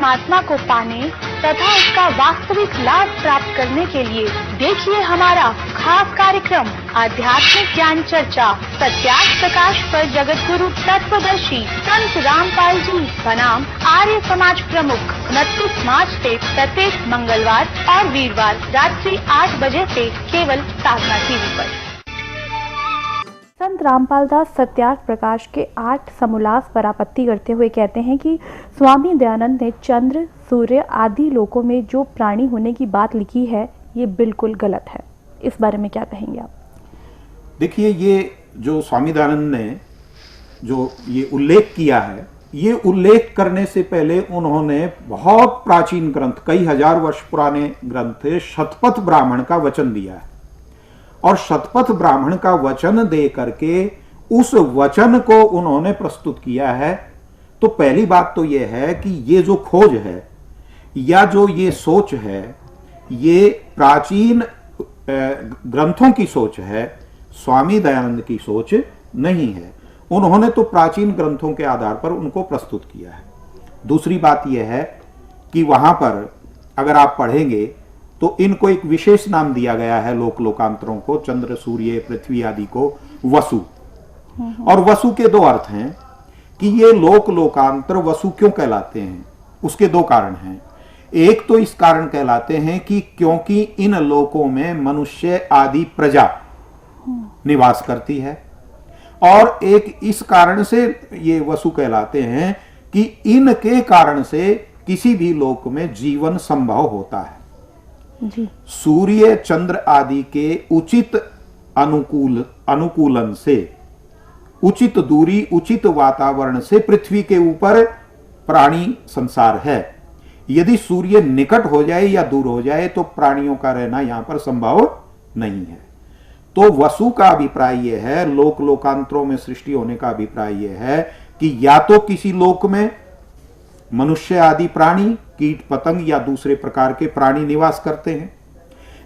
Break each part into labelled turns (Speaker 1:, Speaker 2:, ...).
Speaker 1: परमात्मा को पाने तथा उसका वास्तविक लाभ प्राप्त करने के लिए देखिए हमारा खास कार्यक्रम आध्यात्मिक ज्ञान चर्चा सत्यार्थ प्रकाश पर जगत गुरु तत्वदर्शी संत रामपाल जी बनाम आर्य समाज प्रमुख 29 मार्च से प्रत्येक मंगलवार और वीरवार रात्रि 8 बजे से केवल साधना टीवी पर। संत रामपाल दास सत्यार्थ प्रकाश के 8 समोल्लास पर आपत्ति करते हुए कहते हैं कि स्वामी दयानंद ने चंद्र, सूर्य आदि लोकों में जो प्राणी होने की बात लिखी है ये बिल्कुल गलत है। इस बारे में क्या कहेंगे आप?
Speaker 2: देखिए, ये जो स्वामी दयानंद ने जो ये उल्लेख किया है, ये उल्लेख करने से पहले उन्होंने बहुत प्राचीन ग्रंथ, कई हजार वर्ष पुराने ग्रंथ शतपथ ब्राह्मण का वचन दिया है और शतपथ ब्राह्मण का वचन दे करके उस वचन को उन्होंने प्रस्तुत किया है। तो पहली बात तो यह है कि ये जो खोज है या जो ये सोच है, ये प्राचीन ग्रंथों की सोच है, स्वामी दयानंद की सोच नहीं है। उन्होंने तो प्राचीन ग्रंथों के आधार पर उनको प्रस्तुत किया है। दूसरी बात यह है कि वहां पर अगर आप पढ़ेंगे तो इनको एक विशेष नाम दिया गया है, लोकांतरों को, चंद्र, सूर्य, पृथ्वी आदि को वसु। और वसु के दो अर्थ हैं कि ये लोकांतर वसु क्यों कहलाते हैं। उसके दो कारण हैं। एक तो इस कारण कहलाते हैं कि क्योंकि इन लोकों में मनुष्य आदि प्रजा निवास करती है, और एक इस कारण से ये वसु कहलाते हैं कि इनके कारण से किसी भी लोक में जीवन संभव होता है।
Speaker 1: जी।
Speaker 2: सूर्य, चंद्र आदि के उचित अनुकूलन से, उचित दूरी, उचित वातावरण से पृथ्वी के ऊपर प्राणी संसार है। यदि सूर्य निकट हो जाए या दूर हो जाए तो प्राणियों का रहना यहां पर संभव नहीं है। तो वसु का अभिप्राय यह है, लोकांतरों में सृष्टि होने का अभिप्राय यह है कि या तो किसी लोक में मनुष्य आदि प्राणी, कीट पतंग या दूसरे प्रकार के प्राणी निवास करते हैं,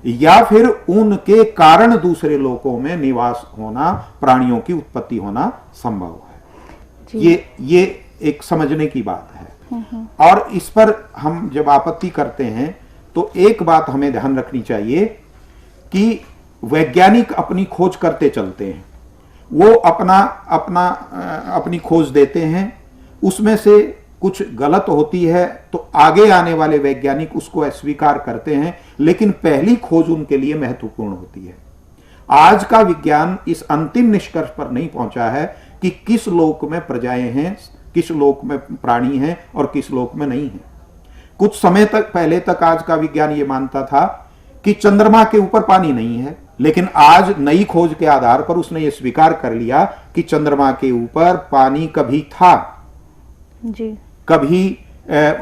Speaker 2: या फिर उनके कारण दूसरे लोकों में निवास होना, प्राणियों की उत्पत्ति होना संभव है। ये एक समझने की बात है। और इस पर हम जब आपत्ति करते हैं तो एक बात हमें ध्यान रखनी चाहिए कि वैज्ञानिक अपनी खोज करते चलते हैं, वो अपनी खोज देते हैं, उसमें से कुछ गलत होती है तो आगे आने वाले वैज्ञानिक उसको अस्वीकार करते हैं, लेकिन पहली खोज उनके लिए महत्वपूर्ण होती है। आज का विज्ञान इस अंतिम निष्कर्ष पर नहीं पहुंचा है कि किस लोक में प्रजाएं हैं, किस लोक में प्राणी हैं और किस लोक में नहीं है। कुछ समय तक, पहले तक आज का विज्ञान ये मानता था कि चंद्रमा के ऊपर पानी नहीं है, लेकिन आज नई खोज के आधार पर उसने ये स्वीकार कर लिया कि चंद्रमा के ऊपर पानी कभी था।
Speaker 1: जी।
Speaker 2: कभी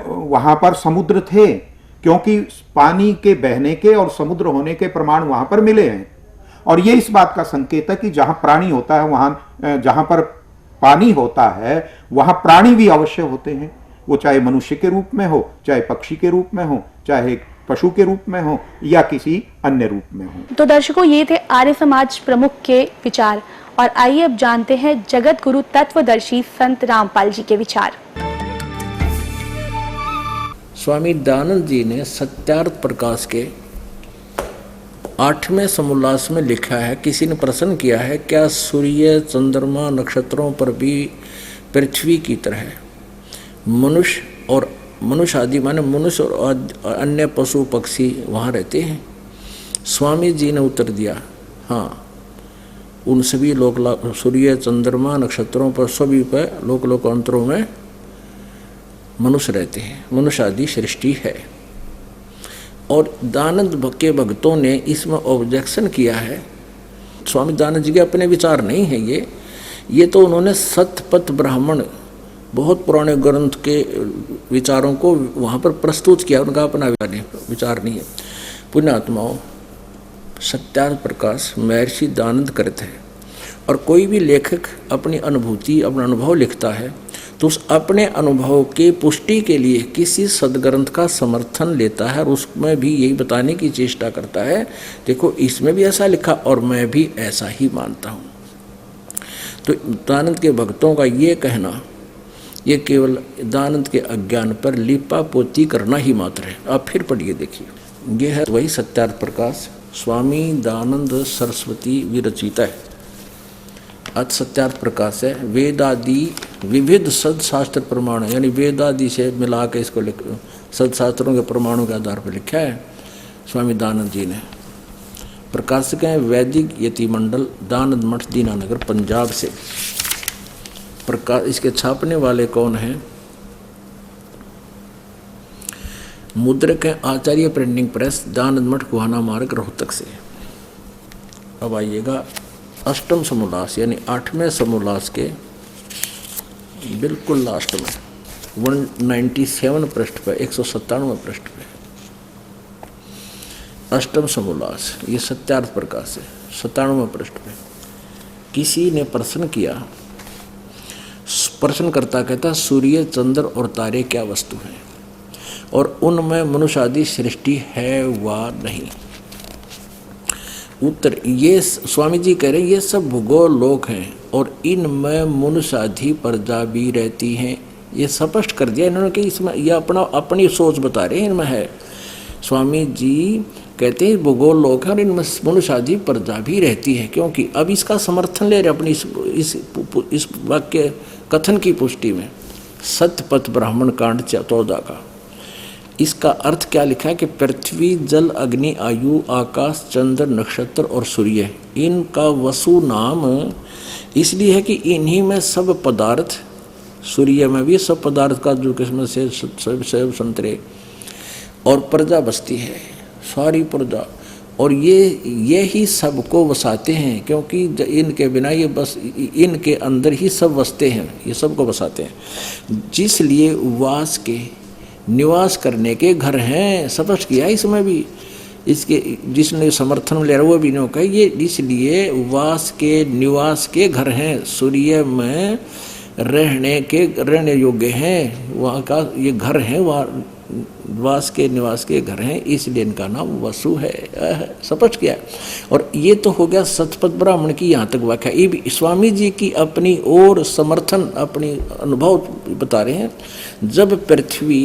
Speaker 2: वहां पर समुद्र थे, क्योंकि पानी के बहने के और समुद्र होने के प्रमाण वहां पर मिले हैं। और ये इस बात का संकेत है कि जहां प्राणी होता है, वहां जहां पर पानी होता है वहां प्राणी भी अवश्य होते हैं। वो चाहे मनुष्य के रूप में हो, चाहे पक्षी के रूप में हो, चाहे पशु के रूप में हो या किसी अन्य रूप में हो।
Speaker 1: तो दर्शकों, ये थे आर्य समाज प्रमुख के विचार, और आइए अब जानते हैं जगत गुरु तत्वदर्शी संत रामपाल जी के विचार।
Speaker 3: स्वामी दयानंद जी ने सत्यार्थ प्रकाश के 8वें समोल्लास में लिखा है, किसी ने प्रश्न किया है, क्या सूर्य, चंद्रमा, नक्षत्रों पर भी पृथ्वी की तरह मनुष्य आदि माने मनुष्य और अन्य पशु पक्षी वहाँ रहते हैं? स्वामी जी ने उत्तर दिया, हाँ, उन सभी सूर्य, चंद्रमा, नक्षत्रों पर, सभी पर लोकांतरों में मनुष्य रहते हैं, मनुष्य आदि सृष्टि है। और दयानंद के भक्तों ने इसमें ऑब्जेक्शन किया है। स्वामी दयानंद जी के अपने विचार नहीं है ये तो उन्होंने शतपथ ब्राह्मण, बहुत पुराने ग्रंथ के विचारों को वहाँ पर प्रस्तुत किया, उनका अपना विचार नहीं है। पुण्यात्माओं, सत्यार्थ प्रकाश महर्षि दयानंद करते हैं, और कोई भी लेखक अपनी अनुभूति, अपना अनुभव लिखता है तो उस अपने अनुभव के पुष्टि के लिए किसी सदग्रंथ का समर्थन लेता है और उसमें भी यही बताने की चेष्टा करता है, देखो इसमें भी ऐसा लिखा और मैं भी ऐसा ही मानता हूँ। तो दयानंद के भक्तों का ये कहना ये केवल दानंद के अज्ञान पर लिपा पोती करना ही मात्र है। आप फिर पढ़िए, देखिए, ये है वही सत्यार्थ प्रकाश, स्वामी दानंद सरस्वती विरचिता है। आज सत्यार्थ प्रकाश है, वेदादि विविध सदशास्त्र प्रमाण, यानी वेदादि से मिला के इसको सदशास्त्रों के प्रमाणों के आधार पर लिखा है स्वामी दानंद जी ने। प्रकाशक हैं वैदिक यति मंडल, दानंद मठ, दीनानगर, पंजाब से। प्रकाश इसके छापने वाले कौन हैं? मुद्रक हैं आचार्य प्रिंटिंग प्रेस, दानंद मठ, गुहाना मार्ग, रोहतक से। अब आइएगा अष्टम समोल्लास यानी 8वें समोल्लास के बिल्कुल लास्ट में 197 पृष्ठ पर, 197 पृष्ठ पे अष्टम समोल्लास, ये सत्यार्थ प्रकाश है। 97 पृष्ठ पे किसी ने प्रश्न किया, प्रश्नकर्ता कहता सूर्य, चंद्र और तारे क्या वस्तु हैं और उनमें मनुष्य आदि सृष्टि है वा नहीं? उत्तर, ये स्वामी जी कह रहे हैं ये सब भूगोल लोक हैं और इनमें मनुष्य आदि प्रजा भी रहती हैं। ये स्पष्ट कर दिया इन्होंने कि इसमें यह अपनी सोच बता रहे हैं, इनमें है। स्वामी जी कहते हैं भूगोल लोक है और इनमें मनुष्य आदि प्रजा भी रहती है, क्योंकि अब इसका समर्थन ले रहे अपनी इस वाक्य कथन की पुष्टि में। सत्यपथ ब्राह्मण कांड 14 का इसका अर्थ क्या लिखा है कि पृथ्वी, जल, अग्नि, आयु, आकाश, चंद्र, नक्षत्र और सूर्य, इनका वसु नाम इसलिए है कि इन्हीं में सब पदार्थ, सूर्य में भी सब पदार्थ का जो किस्म से सेब संतरे और प्रजा बसती है, सारी प्रजा, और ये ही सबको बसाते हैं, क्योंकि इनके बिना ये बस इनके अंदर ही सब बसते हैं, ये सबको बसाते हैं, जिसलिए वास के निवास करने के घर हैं। स्पष्ट किया इसमें भी, इसके जिसने समर्थन ले रहा वो भी नहीं कहा, ये इसलिए वास के निवास के घर हैं, सूर्य में रहने योग्य हैं, वहाँ का ये घर है, वहाँ वास के निवास के घर हैं, इसलिए इनका नाम वसु है। स्पष्ट किया। और ये तो हो गया सतपथ ब्राह्मण की यहाँ तक व्याख्या। ये भी स्वामी जी की अपनी और समर्थन, अपनी अनुभव बता रहे हैं। जब पृथ्वी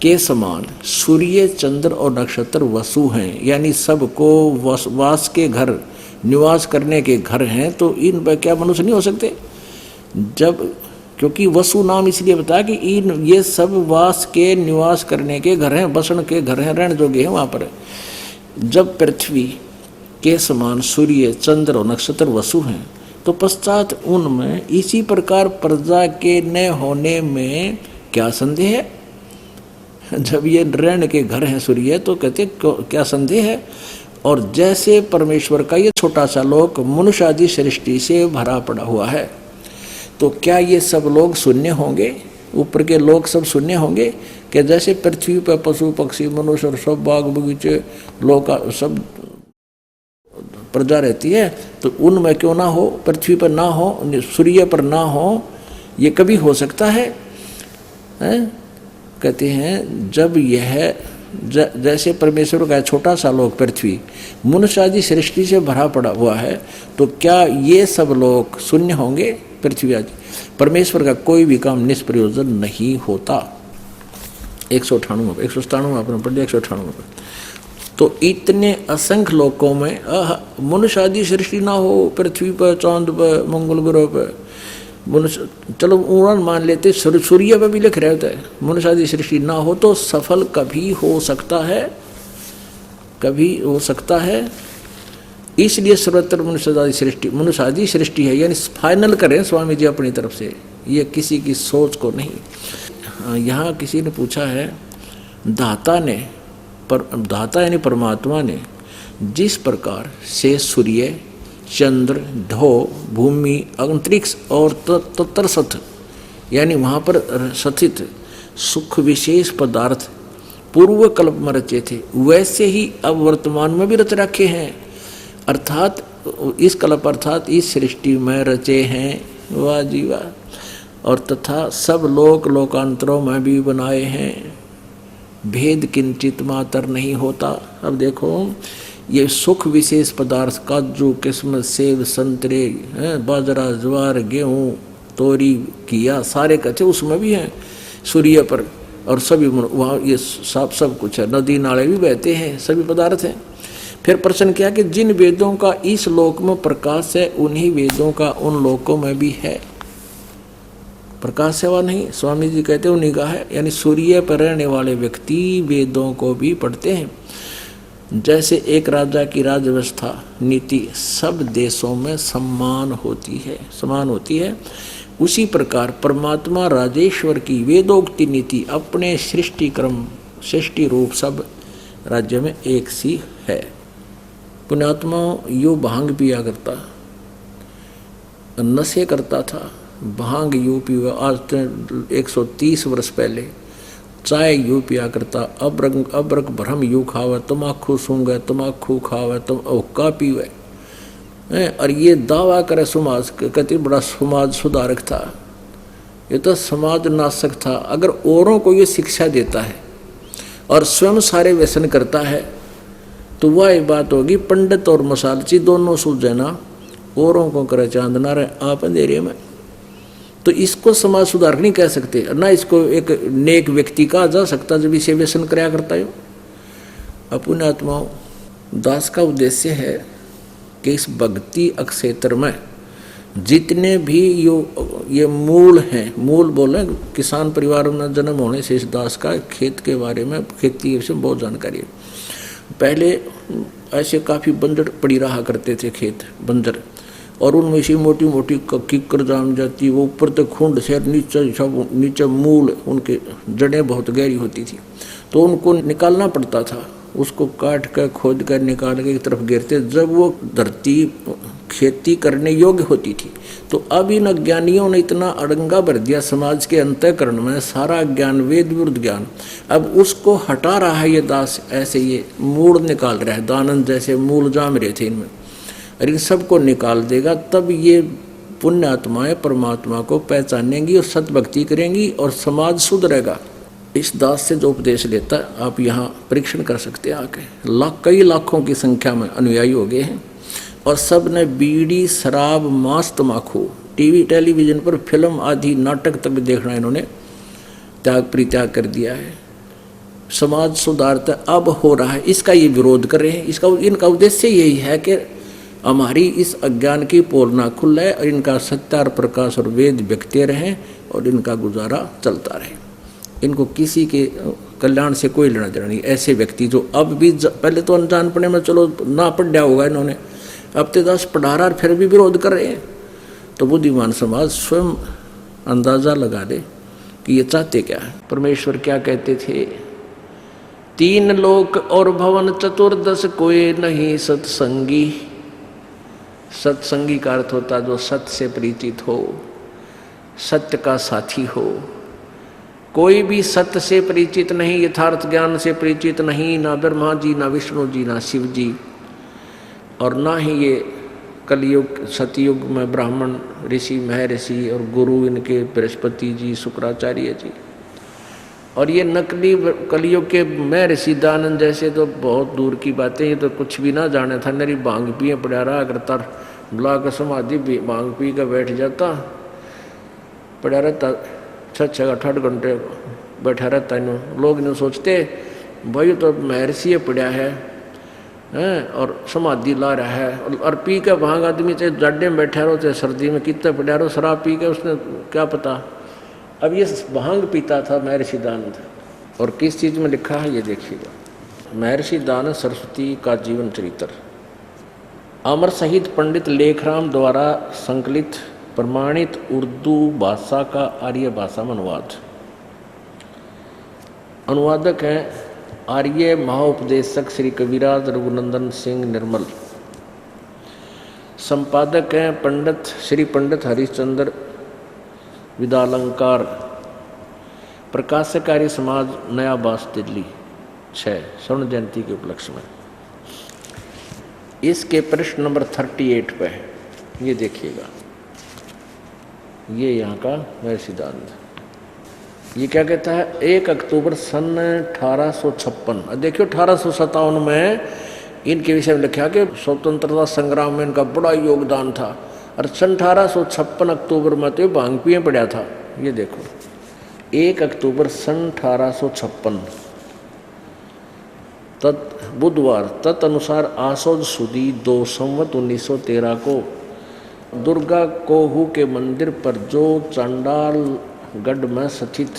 Speaker 3: के समान सूर्य, चंद्र और नक्षत्र वसु हैं, यानी सबको वास के घर, निवास करने के घर हैं, तो इन पर क्या मनुष्य नहीं हो सकते? जब क्योंकि वसु नाम इसलिए बताया कि इन ये सब वास के निवास करने के घर हैं, बसण के घर हैं, रहने जोगे हैं वहाँ पर। जब पृथ्वी के समान सूर्य, चंद्र और नक्षत्र वसु हैं, तो पश्चात उनमें इसी प्रकार प्रजा के न होने में क्या संदेह है? जब ये रहने के घर हैं सूर्य, तो कहते क्या संदेह है? और जैसे परमेश्वर का ये छोटा सा लोक मनुष्य आदि सृष्टि से भरा पड़ा हुआ है, तो क्या ये सब लोग शून्य होंगे? ऊपर के लोग सब शून्य होंगे कि जैसे पृथ्वी पर पशु पक्षी मनुष्य और सब बाग बगीचे लोग सब प्रजा रहती है, तो उनमें क्यों ना हो? पृथ्वी पर ना हो, सूर्य पर ना हो, ये कभी हो सकता है? कहते हैं जब यह जैसे परमेश्वर का छोटा सा लोक पृथ्वी मनुष्य आदि सृष्टि से भरा पड़ा हुआ है, तो क्या ये सब लोग शून्य होंगे? पृथ्वी आदि परमेश्वर का कोई भी काम निष्प्रयोजन नहीं होता। 198 197 आपने पढ़ लिया, 198। तो इतने असंख्य लोकों में मनुष्य आदि सृष्टि ना हो, पृथ्वी पर, चांद पर, मंगल ग्रह पर मनुष्य, चलो उड़ान मान लेते, सूर्य पर भी लिख रहे होते हैं मनुष्य आदि सृष्टि ना हो, तो सफल कभी हो सकता है? कभी हो सकता है? इसलिए सर्वत्र मनुष्य आदि सृष्टि है, यानी फाइनल करें स्वामी जी अपनी तरफ से, ये किसी की सोच को नहीं। यहाँ किसी ने पूछा है, दाता यानी परमात्मा ने जिस प्रकार से सूर्य, चंद्र, ढो, भूमि, अंतरिक्ष और तत्सथ यानी वहाँ पर स्थित सुख विशेष पदार्थ पूर्व कल्प में रचे थे, वैसे ही अब वर्तमान में भी रच रखे हैं, अर्थात इस कल्प अर्थात इस सृष्टि में रचे हैं। वाह जी वाह। और तथा सब लोकांतरों में भी बनाए हैं, भेद किंचित मात्र नहीं होता। अब देखो ये सुख विशेष पदार्थ, काजू, किस्मत, सेब, संतरे, बाजरा, ज्वार, गेहूँ, तोरी किया सारे कच्चे उसमें भी हैं सूर्य पर, और सभी वहाँ ये सब कुछ है, नदी नाले भी बहते हैं, सभी पदार्थ हैं। फिर प्रश्न किया कि जिन वेदों का इस लोक में प्रकाश है उन्हीं वेदों का उन लोकों में भी है प्रकाश है वा नहीं? स्वामी जी कहते हैं उन्हीं का है, यानी सूर्य पर रहने वाले व्यक्ति वेदों को भी पढ़ते हैं। जैसे एक राजा की राज व्यवस्था नीति सब देशों में समान होती है, उसी प्रकार परमात्मा राजेश्वर की वेदोक्ति नीति अपने सृष्टि क्रम सृष्टि रूप सब राज्य में एक सी है। पुण्यात्मा यो भांग पिया करता, नशे करता था, भांग यू पिया, आज 130 वर्ष पहले चाय यू पिया करता, अबरक भ्रम यू खावे, तमाखू सूंगे, तमाखू खावे, हुक्का पीवे, और ये दावा करे समाज कहते बड़ा समाज सुधारक था। ये तो समाज नाशक था। अगर औरों को ये शिक्षा देता है और स्वयं सारे व्यसन करता है तो वह बात होगी पंडित और मसालची दोनों सूझे ना, औरों को करे चांदना रहे आप अंधेरे में। तो इसको समाज सुधारक नहीं कह सकते, ना इसको एक नेक व्यक्ति कहा जा सकता जब इसे व्यसन कराया करता है। अपने आत्माओं दास का उद्देश्य है कि इस भक्ति अक्षेत्र में जितने भी ये मूल हैं, मूल बोले किसान परिवार में जन्म होने से इस दास का खेत के बारे में, खेती के बहुत जानकारी है। पहले ऐसे काफ़ी बंजर पड़ी रहा करते थे खेत बंजर, और उनमें से मोटी मोटी कीकर जाम जाती, वो ऊपर तक खूंड से नीचे मूल उनके जड़ें बहुत गहरी होती थी, तो उनको निकालना पड़ता था। उसको काट कर खोद कर निकाल के एक तरफ गिरते, जब वो धरती खेती करने योग्य होती थी। तो अब इन अज्ञानियों ने इतना अड़ंगा भर दिया समाज के अंतःकरण में, सारा ज्ञान वेद विरुद्ध ज्ञान, अब उसको हटा रहा है ये दास, ऐसे ये मूल निकाल रहा है। दानंद जैसे मूल जाम रहे थे इनमें, और इन सबको निकाल देगा, तब ये पुण्य आत्माएं परमात्मा को पहचानेंगी और सतभक्ति करेंगी और समाज सुधरेगा। इस दास से जो उपदेश लेता है आप यहाँ परीक्षण कर सकते हैं आके। कई लाखों की संख्या में अनुयायी हो गए हैं, और सब ने बीड़ी शराब मांस तमाकू टीवी टेलीविजन पर फिल्म आदि नाटक तक देखना इन्होंने त्याग परित्याग कर दिया है। समाज सुधारता अब हो रहा है, इसका ये विरोध कर रहे हैं। इनका उद्देश्य यही है कि हमारी इस अज्ञान की पोल ना खुले और इनका सत्यार प्रकाश और वेद व्यक्ति रहें और इनका गुजारा चलता रहे। इनको किसी के कल्याण से कोई लेना देना नहीं। ऐसे व्यक्ति जो अब भी पहले तो अनजानपने में चलो ना पढ़ा होगा इन्होंने, अब तो 10 पढ़ा रहा फिर भी विरोध कर रहे हैं, तो बुद्धिमान समाज स्वयं अंदाजा लगा दे कि ये चाहते क्या है। परमेश्वर क्या कहते थे, 3 लोक और भवन चतुर्दश कोई नहीं सत्संगी। सत्संगी का अर्थ होता जो सत्य से परिचित हो, सत्य का साथी हो। कोई भी सत्य से परिचित नहीं, यथार्थ ज्ञान से परिचित नहीं, ना ब्रह्मा जी, ना विष्णु जी, ना शिव जी, और ना ही ये कलयुग सतयुग में ब्राह्मण ऋषि महर्षि और गुरु इनके बृहस्पति जी, शुक्राचार्य जी। और ये नकली कलयुग के महर्षि दानंद जैसे तो बहुत दूर की बातें, ये तो कुछ भी ना जाने था। मेरी भांग पिए पड़ा रहा करता, बुला कर समाधि भांग पी कर बैठ जाता, पड़ा रहता 6-8 घंटे बैठा रहता। लोग इन्हें सोचते भाई तो महर्षि पड़ा है और समाधि ला रहा है, और पी के भांग आदमी चाहे जाडे में बैठा रहो चाहे सर्दी में कितना पड़ा रहो, शराब पी के उसने क्या पता। अब ये भांग पीता था महर्षि दानंद, और किस चीज़ में लिखा है ये देखिएगा। महर्षि दानंद सरस्वती का जीवन चरित्र, अमर शहीद पंडित लेखराम द्वारा संकलित प्रमाणित उर्दू भाषा का आर्य भाषा में अनुवाद। अनुवादक हैं आर्य महाउपदेशक श्री कविराज रघुनंदन सिंह निर्मल। संपादक हैं श्री पंडित हरिश्चंद्र विदालंकार। प्रकाशक आर्य समाज नया बास दिल्ली 6 स्वर्ण जयंती के उपलक्ष्य में। इसके पृष्ठ नंबर 38 पे है, ये देखिएगा। ये यहाँ का महर्षि दानंद, ये क्या कहता है, 1 अक्टूबर सन 1856। देखियो 1857 में इनके विषय में लिखा कि स्वतंत्रता संग्राम में इनका बड़ा योगदान था। और 1856 अक्टूबर में तो भांग पिए पड़ा था। ये देखो 1 अक्टूबर 1856 बुधवार तदनुसार आसोज सुदी 2 संवत 1913 को दुर्गा कोहू के मंदिर पर जो चांडाल गढ़ में स्थित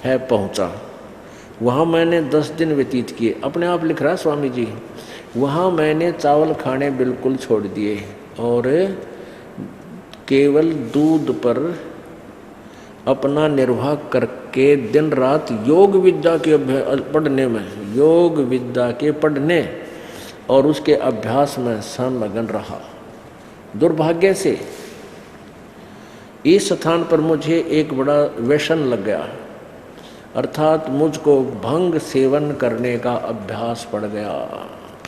Speaker 3: है पहुंचा। वहाँ मैंने 10 दिन व्यतीत किए। अपने आप लिख रहा है स्वामी जी। वहाँ मैंने चावल खाने बिल्कुल छोड़ दिए और केवल दूध पर अपना निर्वाह करके दिन रात योग विद्या के पढ़ने और उसके अभ्यास में संलग्न रहा। दुर्भाग्य से इस स्थान पर मुझे एक बड़ा व्यसन लग गया, अर्थात मुझको भंग सेवन करने का अभ्यास पड़ गया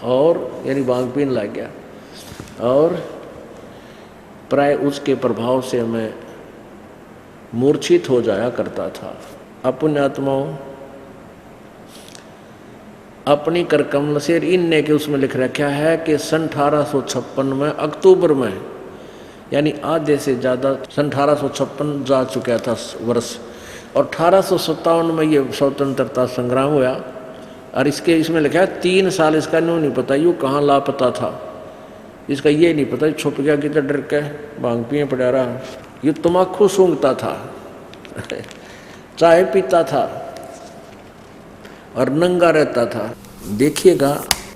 Speaker 3: और यानी भांग पीने लग गया और प्राय उसके प्रभाव से मैं मूर्छित हो जाया करता था। अपने आत्माओं अपनी कर कमल से इनने के उसमें लिख रखा है कि 1856 में अक्टूबर में यानी आधे से ज़्यादा 1856 जा चुका था वर्ष और 1857 में ये स्वतंत्रता संग्राम हुआ और इसमें लिखा है 3 साल इसका नहीं पता यूँ कहाँ लापता था, इसका ये नहीं पता छुप गया कितना डर के भांग पिए पड़ा रहा। ये तम्बाकू सूंघता था चाय पीता था और नंगा रहता था। देखिएगा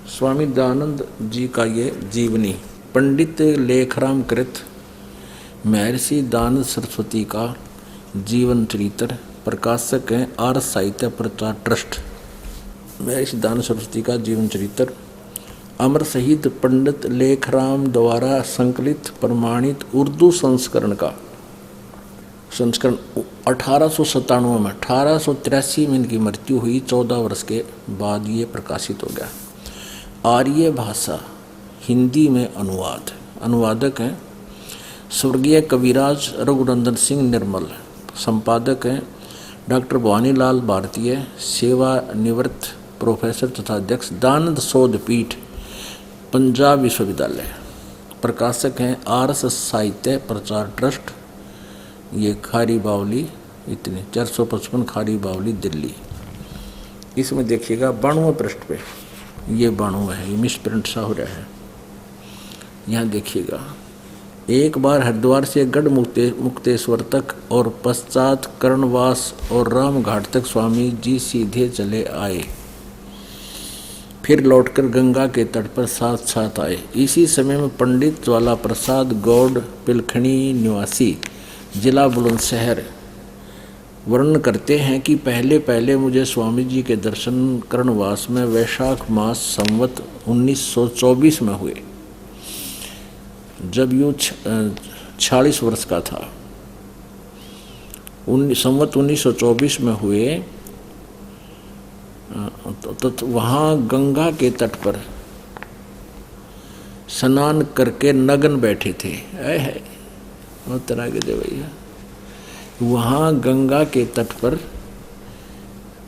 Speaker 3: स्वामी दयानंद जी का ये जीवनी पंडित लेखराम कृत महर्षि दयानंद सरस्वती का जीवन चरित्र, प्रकाशक हैं आर्य साहित्य प्रचार ट्रस्ट। महर्षि दयानंद सरस्वती का जीवन चरित्र अमर शहीद पंडित लेखराम द्वारा संकलित प्रमाणित उर्दू संस्करण का संस्करण 1897 में 1883 में इनकी मृत्यु हुई। 14 वर्ष के बाद ये प्रकाशित हो गया। आर्य भाषा हिंदी में अनुवादक हैं स्वर्गीय कविराज रघुनंदन सिंह निर्मल। संपादक हैं डॉक्टर भवानीलाल भारतीय, सेवानिवृत्त प्रोफेसर तथा अध्यक्ष दयानंद शोध पीठ पंजाब विश्वविद्यालय। प्रकाशक हैं आर्य साहित्य प्रचार ट्रस्ट, ये खारी बावली इतने 455 खारी बावली दिल्ली। इसमें देखिएगा 92वें पृष्ठ पे ये 92 है, ये मिस प्रिंट सा हो रहा है। यहाँ देखिएगा एक बार हरिद्वार से गढ़ मुक्तेश्वर तक और पश्चात कर्णवास और रामघाट तक स्वामी जी सीधे चले आए, फिर लौटकर गंगा के तट पर साथ साथ आए। इसी समय में पंडित ज्वाला प्रसाद गौड़ पिलखणी निवासी जिला बुलंदशहर वर्णन करते हैं कि पहले पहले मुझे स्वामी जी के दर्शन कर्णवास में वैशाख मास संवत 1924 में हुए, जब यूँ 46 वर्ष का था। संवत 1924 में हुए तो वहाँ गंगा के तट पर स्नान करके नग्न बैठे थे। तरह के दे भैया, वहाँ गंगा के तट पर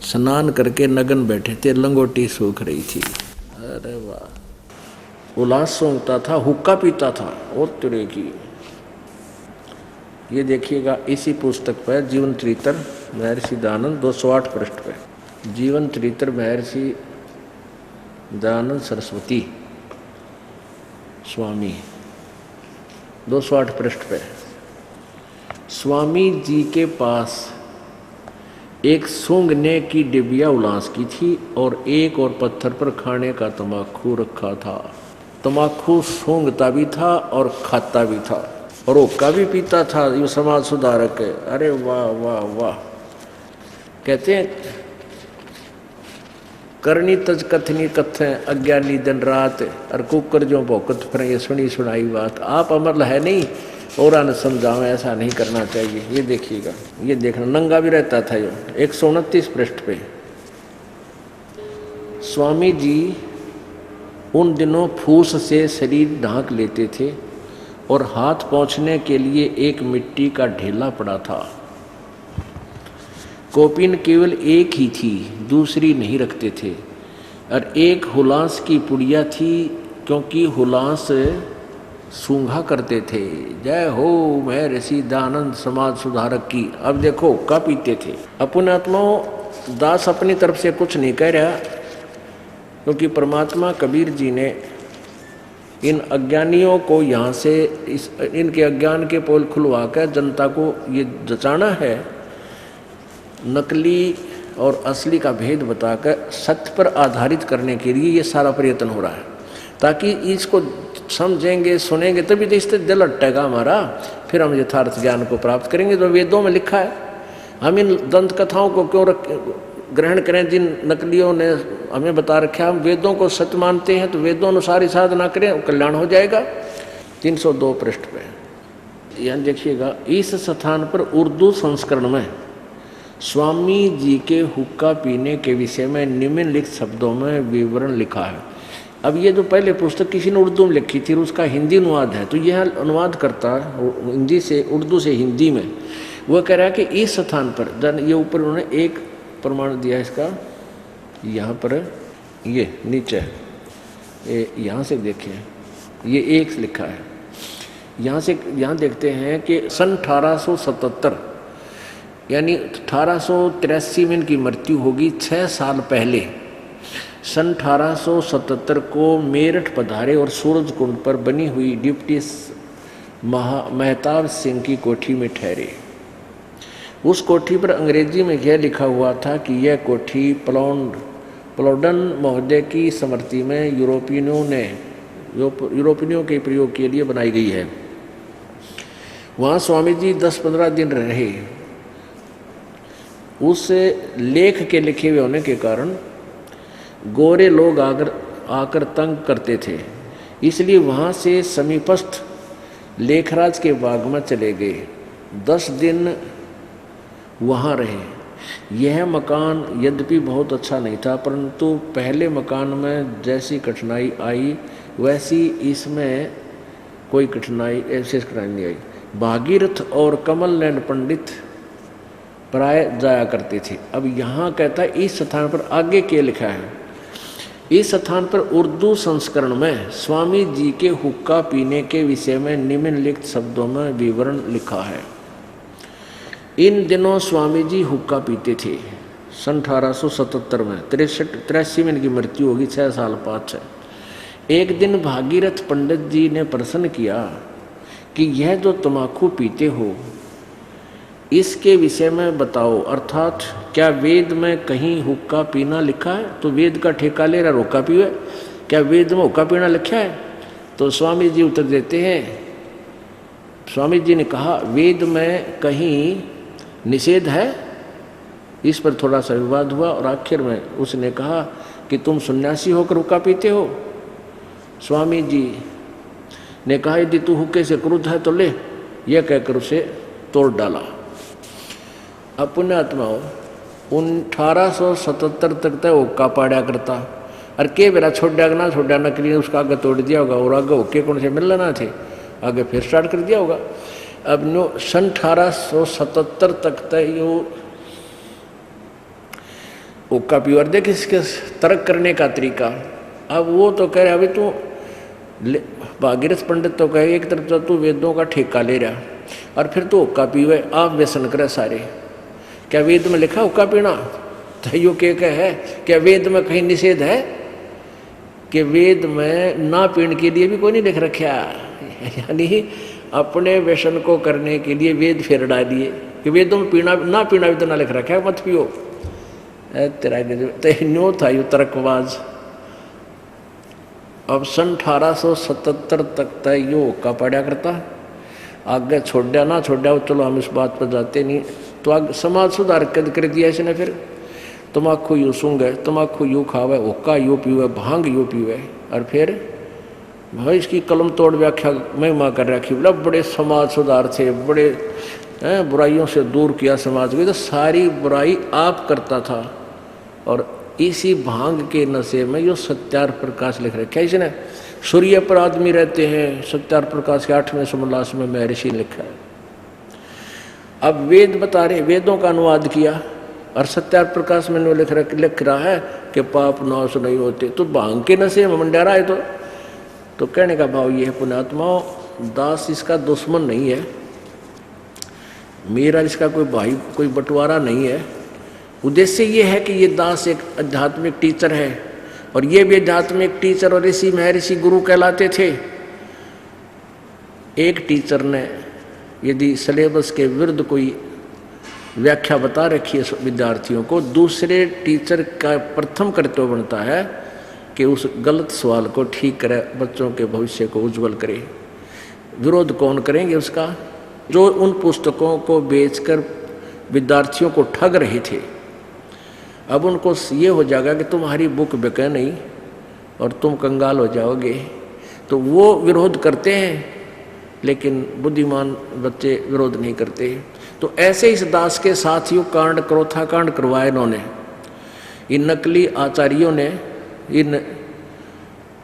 Speaker 3: स्नान करके नग्न बैठे थे, लंगोटी सूख रही थी। अरे वाह, उल्लास सूंघता था, हुक्का पीता था और तरह की। ये देखिएगा इसी पुस्तक पर जीवन चरित्र महर्षि दयानंद 208 पृष्ठ पे जीवन चरित्र महर्षि दयानंद सरस्वती स्वामी 208 पृष्ठ पे। स्वामी जी के पास एक सूंघने की डिबिया उलास की थी और एक और पत्थर पर खाने का तम्बाकू रखा था। तम्बाकू सूंघता भी था और खाता भी था और हुक्का भी पीता था। ये समाज सुधारक है। अरे वाह वाह वाह। कहते हैं करनी तज कथनी कथें अज्ञानी दिन रात और कुकर जो भौकत फिर ये सुनी सुनाई बात। आप अमर है नहीं और आने समझाओ, ऐसा नहीं करना चाहिए। ये देखिएगा, ये देखना नंगा भी रहता था। ये 129 पृष्ठ पे स्वामी जी उन दिनों फूस से शरीर ढांक लेते थे और हाथ पहुँचने के लिए एक मिट्टी का ढेला पड़ा था। कौपीन केवल एक ही थी, दूसरी नहीं रखते थे और एक हुलास की पुड़िया थी, क्योंकि हुलास सूंघा करते थे, जय हो महर्षि दयानंद समाज सुधारक की। अब देखो हुक्का पीते थे। अपने आत्माओं, दास अपनी तरफ से कुछ नहीं कह रहा, क्योंकि परमात्मा कबीर जी ने इन अज्ञानियों को यहाँ से इनके अज्ञान के पोल खुलवा कर जनता को ये जचाना है, नकली और असली का भेद बताकर सत्य पर आधारित करने के लिए ये सारा प्रयत्न हो रहा है, ताकि इसको समझेंगे सुनेंगे तभी तो इससे दिल अटकेगा हमारा, फिर हम यथार्थ ज्ञान को प्राप्त करेंगे। तो वेदों में लिखा है, हम इन दंत कथाओं को क्यों ग्रहण करें जिन नकलियों ने हमें बता रखा। हम वेदों को सत्य मानते हैं तो वेदों अनुसार ही साधना करें, कल्याण हो जाएगा। 302 पृष्ठ पे यहाँ देखिएगा, इस स्थान पर उर्दू संस्करण में स्वामी जी के हुक्का पीने के विषय में निम्नलिखित शब्दों में विवरण लिखा है। अब ये जो पहले पुस्तक किसी ने उर्दू में लिखी थी, उसका हिंदी अनुवाद है, तो यह अनुवाद करता हिंदी से उर्दू से हिंदी में, वो कह रहा है कि इस स्थान पर, ये ऊपर उन्होंने एक प्रमाण दिया इसका, यहाँ पर ये नीचे यहाँ से देखिए, ये एक लिखा है, यहाँ से यहाँ देखते हैं कि सन 1877 यानी 1883 में इनकी मृत्यु होगी। 6 साल पहले सन 1877 को मेरठ पधारे और सूरज कुंड पर बनी हुई डिप्टी महताब सिंह की कोठी में ठहरे। उस कोठी पर अंग्रेजी में यह लिखा हुआ था कि यह कोठी प्लॉडन महोदय की स्मृति में यूरोपियनों के प्रयोग के लिए बनाई गई है। वहाँ स्वामी जी 10-15 दिन रहे। उस लेख के लिखे हुए होने के कारण गोरे लोग आकर तंग करते थे, इसलिए वहाँ से समीपस्थ लेखराज के बाग में चले गए। 10 दिन वहाँ रहे। यह मकान यद्यपि बहुत अच्छा नहीं था, परंतु पहले मकान में जैसी कठिनाई आई वैसी इसमें कोई कठिनाई विशेष कठिनाई नहीं आई। भागीरथ और कमल नैन पंडित प्राय जाया करते थे। अब यहाँ कहता है इस स्थान पर आगे क्या लिखा है, इस स्थान पर उर्दू संस्करण में स्वामी जी के हुक्का पीने के विषय में निम्नलिखित शब्दों में विवरण लिखा है। इन दिनों स्वामी जी हुक्का पीते थे। सन 1877 में 83 में इनकी मृत्यु होगी, 6 साल पाँच है। एक दिन भागीरथ पंडित जी ने प्रश्न किया कि यह जो तम्बाकू पीते हो इसके विषय में बताओ, अर्थात क्या वेद में कहीं हुक्का पीना लिखा है? तो वेद का ठेका ले रहा हुक्का पीवे, क्या वेद में हुक्का पीना लिखा है? तो स्वामी जी उत्तर देते हैं, स्वामी जी ने कहा वेद में कहीं निषेध है। इस पर थोड़ा सा विवाद हुआ और आखिर में उसने कहा कि तुम सन्यासी होकर हुक्का पीते हो। स्वामी जी ने कहा यदि तू हुक्के से क्रुद्ध है तो ले, यह कहकर उसे तोड़ डाला। अपने आत्माओं 1877 तक तो हुक्का पाड़ा करता, और के बेरा छोड़ा ना छोड़ा नकली ने उसका आगे तोड़ दिया होगा और आगे हुक्के कौन से मिल लेना थे, आगे फिर स्टार्ट कर दिया होगा। अब नो सन 1877 तक तो यो हुक्का प्योर देख इसके तर्क करने का तरीका। अब वो तो कह रहे अभी तू भागीरथ पंडित तो कहे एक तरफ तो तू वेदों का ठेका ले रहा और फिर तू हुक्का पीवे, आप व्यसन करे सारे। क्या वेद में लिखा हुक्का पीना? तो यो क्या है, क्या वेद में कहीं निषेध है? कि वेद में ना पीने के लिए भी कोई नहीं लिख रखा, यानी अपने व्यसन को करने के लिए वेद फेर डालिए कि वेदों में पीना ना पीना भी तो ना लिख रखा है, मत पियो। तेरा तो न्यो था यू तर्कबाज। अब सन 1877 तक तक यो हुक्का पड़ा करता, आगे छोड़ा ना छोड़ा चलो हम इस बात पर जाते नहीं। तो आगे समाज सुधार कर दिया इसने, फिर तम्बाकू यूँ सूंघे, तम्बाकू यूँ खावे, हुक्का यूँ पीवे, भांग यूँ पीवे, और फिर भाई इसकी कलम तोड़ व्याख्या महिमा कर रखी। बोला बड़े समाज सुधार थे, बड़े बुराइयों से दूर किया समाज को। तो सारी बुराई आप करता था, और इसी भांग के नशे में यो सत्यार प्रकाश लिख रखा है इसने। सूर्य पर आदमी रहते हैं, सत्यार प्रकाश के 8वें समोल्लास में महर्षि लिखा है। अब वेद बता रहे, वेदों का अनुवाद किया और सत्यार प्रकाश में लिख रहा है कि पाप नाश नहीं होते। तो भांग के नशे में मंडरा है, तो तो कहने का भाव ये है पुण्यात्माओं, दास इसका दुश्मन नहीं है, मेरा इसका कोई भाई, कोई बंटवारा नहीं है। उद्देश्य ये है कि ये दास एक आध्यात्मिक टीचर है और ये भी आध्यात्मिक टीचर और ऋषि महर्षि गुरु कहलाते थे। एक टीचर ने यदि सिलेबस के विरुद्ध कोई व्याख्या बता रखी है विद्यार्थियों को, दूसरे टीचर का प्रथम कर्तव्य बनता है कि उस गलत सवाल को ठीक करे, बच्चों के भविष्य को उज्जवल करे। विरोध कौन करेंगे उसका? जो उन पुस्तकों को बेचकर विद्यार्थियों को ठग रहे थे। अब उनको ये हो जाएगा कि तुम्हारी बुक बिके नहीं और तुम कंगाल हो जाओगे, तो वो विरोध करते हैं, लेकिन बुद्धिमान बच्चे विरोध नहीं करते। तो ऐसे इस दास के साथ ही कांड, क्रोथा कांड करवाए इन्होंने। इन नकली आचार्यों ने, इन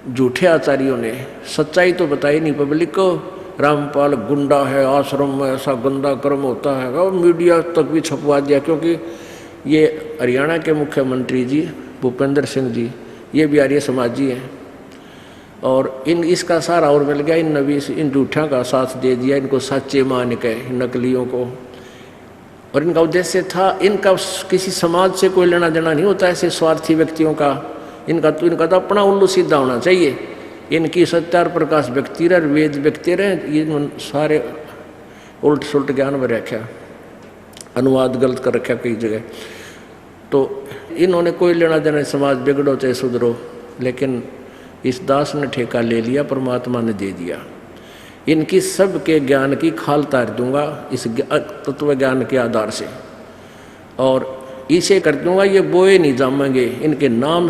Speaker 3: झूठे आचार्यों ने सच्चाई तो बताई नहीं पब्लिक को। रामपाल गुंडा है, आश्रम में ऐसा गंदा कर्म होता है, और मीडिया तक भी छपवा दिया। क्योंकि ये हरियाणा के मुख्यमंत्री जी भूपेंद्र सिंह जी, ये भी आर्य समाजी हैं, और इसका सारा और मिल गया। इन नबी इन झूठा का साथ दे दिया, इनको सच्चे मान के नकलियों को। और इनका उद्देश्य था, इनका किसी समाज से कोई लेना देना नहीं होता ऐसे स्वार्थी व्यक्तियों का। इनका तो अपना उल्लू सीधा होना चाहिए। इनकी सत्यार प्रकाश व्यक्ति रहे, वेद व्यक्ति रहे, ये सारे उल्ट सुलट ज्ञान में रखा, अनुवाद गलत कर रखा कई जगह। तो इन्होंने कोई लेना देना, समाज बिगड़ो चाहे सुधरो, लेकिन इस दास ने ठेका ले लिया, परमात्मा ने दे दिया। इनकी सब के ज्ञान की खाल तार दूंगा इस तत्व ज्ञान के आधार से, और इसे कर दूंगा, ये बोए नहीं जामेंगे, इनके नाम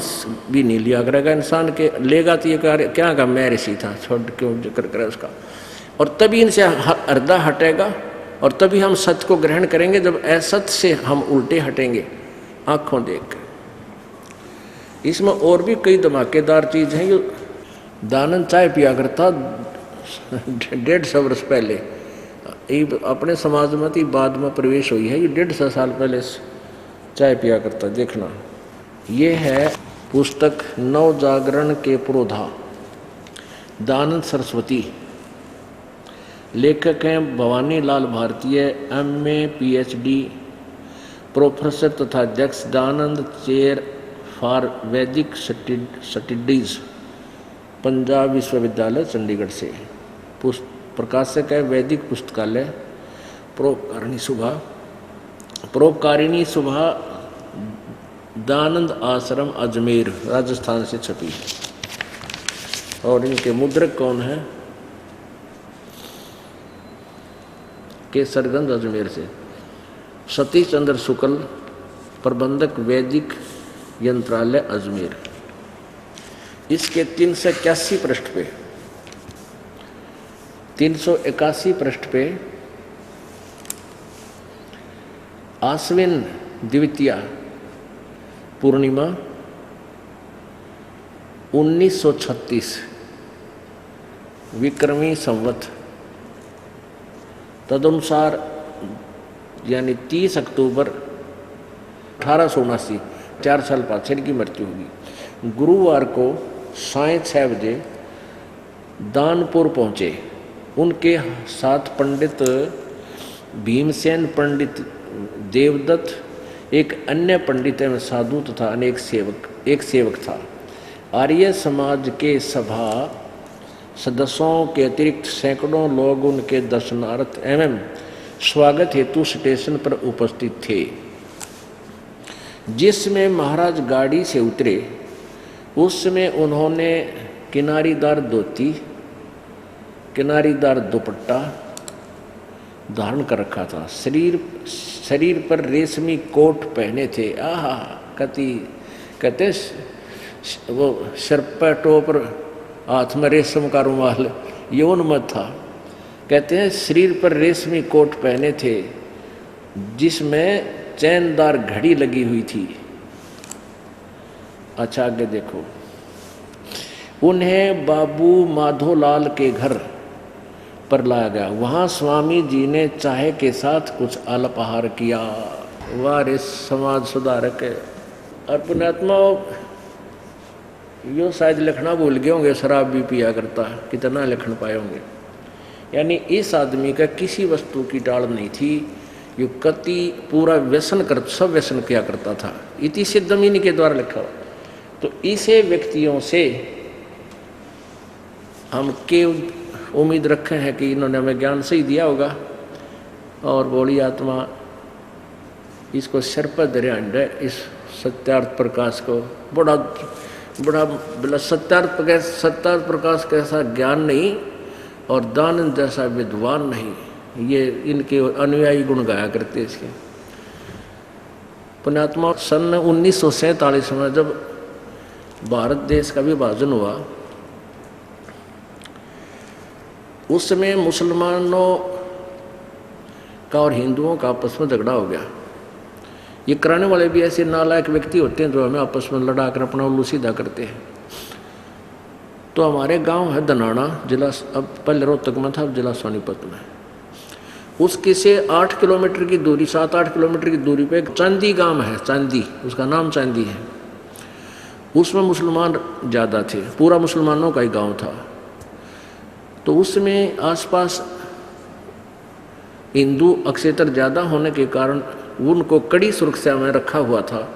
Speaker 3: भी नहीं लिया करेगा इंसान के। लेगा तो ये क्या का मैं ऋषि था, छोड़ क्यों जिक्र करे उसका। और तभी इनसे हृदय हटेगा, और तभी हम सत्य को ग्रहण करेंगे, जब असत्य से हम उल्टे हटेंगे आँखों देख कर। इसमें और भी कई धमाकेदार चीज़ हैं। ये दानंद चाय पिया करता 150 वर्ष पहले, ये अपने समाज में थी, बाद में प्रवेश हुई है। ये 150 साल पहले चाय पिया करता, देखना। ये है पुस्तक नव जागरण के पुरोधा, दानंद सरस्वती। लेखक हैं भवानी लाल भारतीय, MA PhD प्रोफेसर तथा अध्यक्ष, दानंद चेयर फॉर वैदिक स्टडीज, पंजाब विश्वविद्यालय चंडीगढ़ से। प्रकाशक है वैदिक पुस्तकालय, परोपकारिणी सुभा, दानंद आश्रम अजमेर, राजस्थान से छपी है। और इनके मुद्रक कौन है? केसरगंज अजमेर से सतीश चंद्र शुक्ल, प्रबंधक वैदिक यंत्रालय अजमेर। इसके 381 पृष्ठ पे, 381 पृष्ठ पे आश्विन द्वितीया पूर्णिमा 1936 विक्रमी संवत तदनुसार, यानी 30 अक्टूबर 1879, 4 साल पाछे की मृत्यु होगी। गुरुवार को साय 6 बजे दानपुर पहुँचे। उनके साथ पंडित भीमसेन, पंडित देवदत्त, एक अन्य पंडित एवं साधु तथा एक सेवक था। आर्य समाज के सभा सदस्यों के अतिरिक्त सैकड़ों लोग उनके दर्शनार्थ एवं स्वागत हेतु स्टेशन पर उपस्थित थे। जिसमें महाराज गाड़ी से उतरे, उस समय उन्होंने किनारीदार धोती, किनारीदार दुपट्टा धारण कर रखा था। शरीर पर रेशमी कोट पहने थे। आहा, कहते वो सिर पर टोपर, हाथ में रेशम का रुमाल, यौन मत था। कहते हैं शरीर पर रेशमी कोट पहने थे, जिसमें चैनदार घड़ी लगी हुई थी। अच्छा आगे देखो। उन्हें बाबू माधोलाल के घर पर लाया गया। वहाँ स्वामी जी ने चाय के साथ कुछ अल्पाहार किया। वारिस समाज सुधारक और पुण्यात्मा, यो शायद लिखना भूल गए होंगे, शराब भी पिया करता, कितना लिखन पाए होंगे। यानी इस आदमी का किसी वस्तु की टाल नहीं थी, यो कति पूरा व्यसन कर, सब व्यसन किया करता था। इति सिद्धम इन्हीं के द्वारा लिखा। तो इसे व्यक्तियों से हम के उम्मीद रखे हैं कि इन्होंने हमें ज्ञान सही दिया होगा, और बोली आत्मा इसको सिर पर धरे, इस सत्यार्थ प्रकाश को बड़ा बड़ा सत्यार्थ प्रकाश कैसा ज्ञान नहीं और दानंद जैसा विद्वान नहीं, ये इनके अनुयायी गुण गाया करते इसके। पुण्यात्मा सन 1947 में जब भारत देश का विभाजन हुआ, उस समय मुसलमानों का और हिंदुओं का आपस में झगड़ा हो गया। ये कराने वाले भी ऐसे नालायक व्यक्ति होते हैं जो हमें आपस में लड़ा कर अपना उल्लू सीधा करते हैं। तो हमारे गांव है दनाना, जिला, अब पहले रोहतक में था, अब जिला सोनीपत में। उसके से 8 किलोमीटर की दूरी, 7-8 किलोमीटर की दूरी पे एक चांदी गांव है, चांदी, उसका नाम चांदी है। उसमें मुसलमान ज़्यादा थे, पूरा मुसलमानों का ही गांव था। तो उसमें आसपास हिंदू अक्षेत्र ज़्यादा होने के कारण उनको कड़ी सुरक्षा में रखा हुआ था,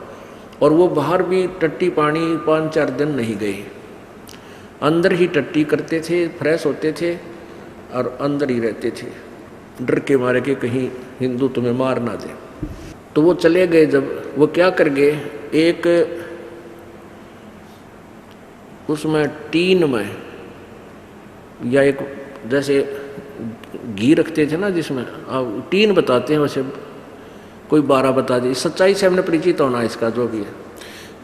Speaker 3: और वो बाहर भी टट्टी पानी 5-4 दिन नहीं गए, अंदर ही टट्टी करते थे, फ्रेश होते थे और अंदर ही रहते थे, डर के मारे कि कहीं हिंदू तुम्हें मार ना दे। तो वो चले गए। जब वो क्या कर गए, एक उसमें टीन में या एक जैसे घी रखते थे ना, जिसमें अब टीन बताते हैं, वैसे कोई 12 बता दे, सच्चाई से हमने परिचित होना इसका जो भी है।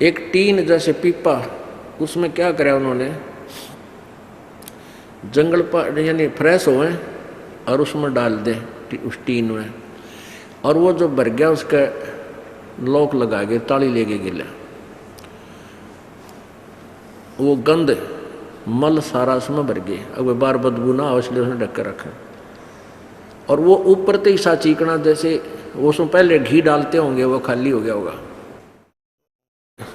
Speaker 3: एक टीन जैसे पीपा, उसमें क्या करा उन्होंने, जंगल पर यानी फ्रेश हुए और उसमें डाल दे उस टीन में, और वो जो भर गया उसका लॉक लगा के ताली ले गए गिला। वो गंद मल सारा उसमें भर गए, अब बार बदबू ना हो इसलिए उसने ढक कर रखा। और वो ऊपर तो ईसा चीकना जैसे वो उसमें पहले घी डालते होंगे, वो खाली हो गया होगा।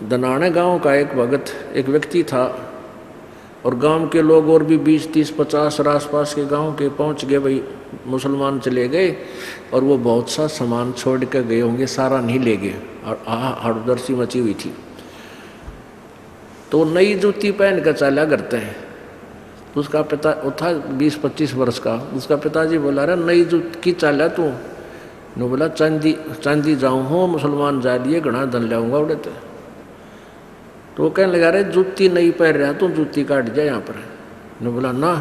Speaker 3: दनाने गांव का एक भगत, एक व्यक्ति था, और गांव के लोग और भी 20-30-50 और आसपास के गांव के पहुंच गए। भाई मुसलमान चले गए और वो बहुत सा सामान छोड़ कर गए होंगे, सारा नहीं ले गए, और हड़दर्सी मची हुई थी। तो नई जूती पहन कर चाला करते हैं। तो उसका पिता था 20-25 वर्ष का, उसका पिताजी बोला, रहा नई जूती की चाला तू? ने बोला चांदी जाऊँ हो, मुसलमान जा लिए, घना धन लाऊंगा उड़े। तो वो कहने लगा, रहे जूती नहीं पहन रहा तू, जूती काट जाए यहाँ पर। ने बोला ना,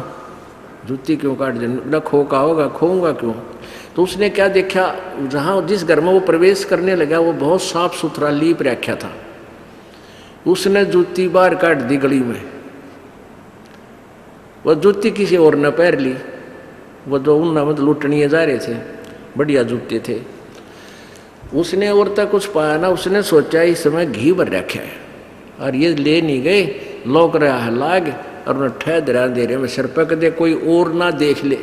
Speaker 3: जूती क्यों काट जाए? बोला खोका होगा, खोऊंगा क्यों? तो उसने क्या देखा, जहाँ जिस घर में वो प्रवेश करने लगा वो बहुत साफ सुथरा लीप रखा था। उसने जूती बाहर काट दी गली में, वो जूती किसी और ने पहन ली। वो जो उन मतलब लूटनिए जा रहे थे, बढ़िया जूते थे। उसने और तक कुछ पाया ना, उसने सोचा इस समय घी भर रखा है और ये ले नहीं गए, लौक रहा है लाग, और उन्हें ठहर रहा अंधेरे में, सिर पक दे कोई और ना देख ले।